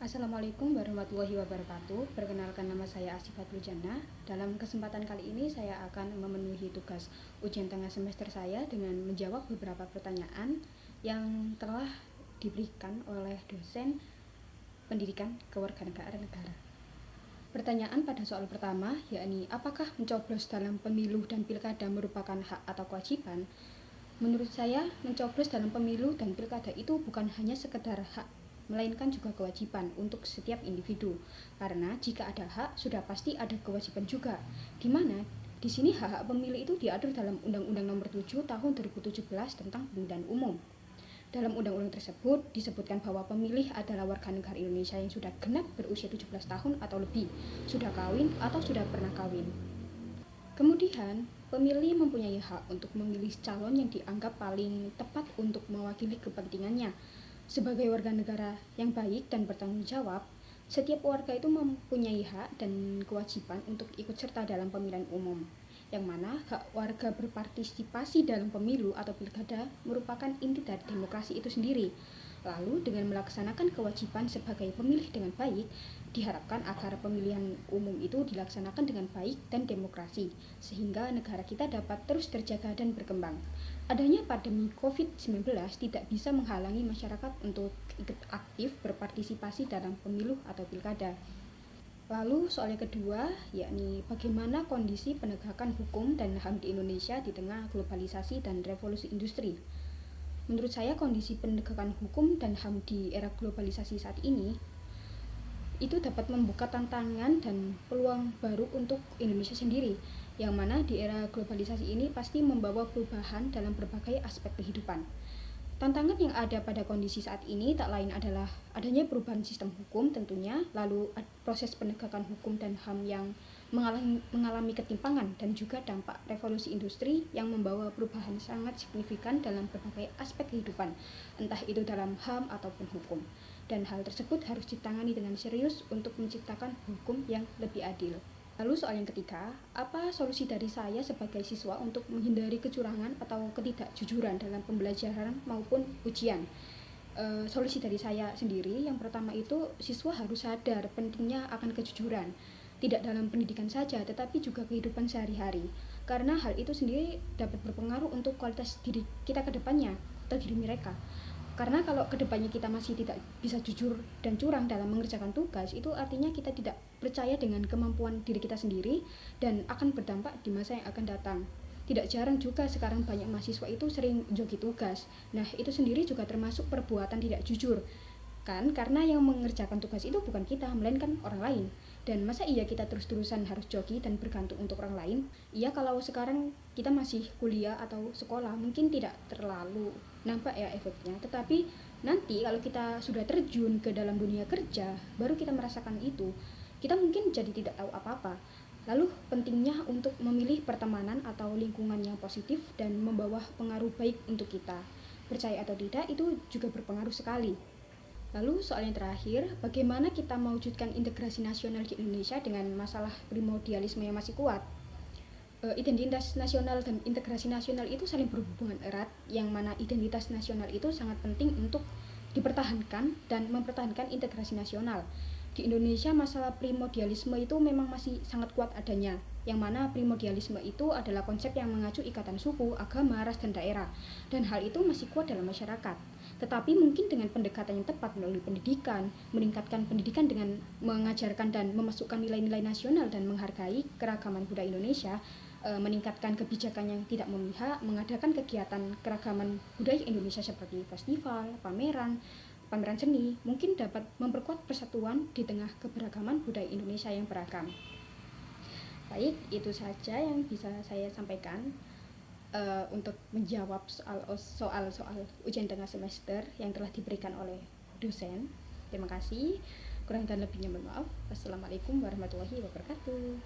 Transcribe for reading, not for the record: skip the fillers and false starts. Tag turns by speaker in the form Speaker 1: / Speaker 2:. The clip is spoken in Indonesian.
Speaker 1: Assalamualaikum warahmatullahi wabarakatuh. Perkenalkan, nama saya Asifatul Jannah. Dalam kesempatan kali ini saya akan memenuhi tugas ujian tengah semester saya dengan menjawab beberapa pertanyaan yang telah diberikan oleh dosen pendidikan kewarganegaraan negara. Pertanyaan pada soal pertama, yakni apakah mencoblos dalam pemilu dan pilkada merupakan hak atau kewajiban? Menurut saya, mencoblos dalam pemilu dan pilkada itu bukan hanya sekedar hak, melainkan juga kewajiban untuk setiap individu. Karena jika ada hak, sudah pasti ada kewajiban juga. Di mana di sini hak-hak pemilih itu diatur dalam Undang-Undang Nomor 7 Tahun 2017 tentang Pemilihan Umum. Dalam undang-undang tersebut disebutkan bahwa pemilih adalah warga negara Indonesia yang sudah genap berusia 17 tahun atau lebih, sudah kawin atau sudah pernah kawin. Kemudian, pemilih mempunyai hak untuk memilih calon yang dianggap paling tepat untuk mewakili kepentingannya. Sebagai warga negara yang baik dan bertanggung jawab, setiap warga itu mempunyai hak dan kewajiban untuk ikut serta dalam pemilihan umum, yang mana hak warga berpartisipasi dalam pemilu atau pilkada merupakan inti dari demokrasi itu sendiri. Lalu, dengan melaksanakan kewajiban sebagai pemilih dengan baik, diharapkan agar pemilihan umum itu dilaksanakan dengan baik dan demokrasi, sehingga negara kita dapat terus terjaga dan berkembang. Adanya pandemi COVID-19 tidak bisa menghalangi masyarakat untuk ikut aktif berpartisipasi dalam pemilu atau pilkada. Lalu soal yang kedua, yakni bagaimana kondisi penegakan hukum dan HAM di Indonesia di tengah globalisasi dan revolusi industri. Menurut saya, kondisi penegakan hukum dan HAM di era globalisasi saat ini itu dapat membuka tantangan dan peluang baru untuk Indonesia sendiri, yang mana di era globalisasi ini pasti membawa perubahan dalam berbagai aspek kehidupan. Tantangan yang ada pada kondisi saat ini tak lain adalah adanya perubahan sistem hukum tentunya, lalu proses penegakan hukum dan HAM yang mengalami ketimpangan, dan juga dampak revolusi industri yang membawa perubahan sangat signifikan dalam berbagai aspek kehidupan, entah itu dalam HAM ataupun hukum. Dan hal tersebut harus ditangani dengan serius untuk menciptakan hukum yang lebih adil. Lalu soal yang ketiga, apa solusi dari saya sebagai siswa untuk menghindari kecurangan atau ketidakjujuran dalam pembelajaran maupun ujian? Solusi dari saya sendiri, yang pertama itu siswa harus sadar pentingnya akan kejujuran, tidak dalam pendidikan saja tetapi juga kehidupan sehari-hari, karena hal itu sendiri dapat berpengaruh untuk kualitas diri kita ke depannya atau diri mereka. Karena kalau kedepannya kita masih tidak bisa jujur dan curang dalam mengerjakan tugas, itu artinya kita tidak percaya dengan kemampuan diri kita sendiri dan akan berdampak di masa yang akan datang. Tidak jarang juga sekarang banyak mahasiswa itu sering joki tugas. Nah, itu sendiri juga termasuk perbuatan tidak jujur. Kan karena yang mengerjakan tugas itu bukan kita, melainkan orang lain. Dan masa iya kita terus-terusan harus joki dan bergantung untuk orang lain? Iya, kalau sekarang kita masih kuliah atau sekolah mungkin tidak terlalu nampak ya efeknya, tetapi nanti kalau kita sudah terjun ke dalam dunia kerja, baru kita merasakan itu. Kita mungkin jadi tidak tahu apa-apa. Lalu pentingnya untuk memilih pertemanan atau lingkungan yang positif dan membawa pengaruh baik untuk kita. Percaya atau tidak, itu juga berpengaruh sekali. Lalu soal yang terakhir, bagaimana kita mewujudkan integrasi nasional di Indonesia dengan masalah primordialisme yang masih kuat? Identitas nasional dan integrasi nasional itu saling berhubungan erat, yang mana identitas nasional itu sangat penting untuk dipertahankan dan mempertahankan integrasi nasional. Di Indonesia masalah primordialisme itu memang masih sangat kuat adanya, yang mana primordialisme itu adalah konsep yang mengacu ikatan suku, agama, ras, dan daerah, dan hal itu masih kuat dalam masyarakat. Tetapi mungkin dengan pendekatan yang tepat melalui pendidikan, meningkatkan pendidikan dengan mengajarkan dan memasukkan nilai-nilai nasional dan menghargai keragaman budaya Indonesia, meningkatkan kebijakan yang tidak memihak, mengadakan kegiatan keragaman budaya Indonesia seperti festival, pameran seni, mungkin dapat memperkuat persatuan di tengah keberagaman budaya Indonesia yang beragam. Baik, itu saja yang bisa saya sampaikan untuk menjawab soal-soal ujian tengah semester yang telah diberikan oleh dosen. Terima kasih. Kurang dan lebihnya mohon maaf. Wassalamualaikum warahmatullahi wabarakatuh.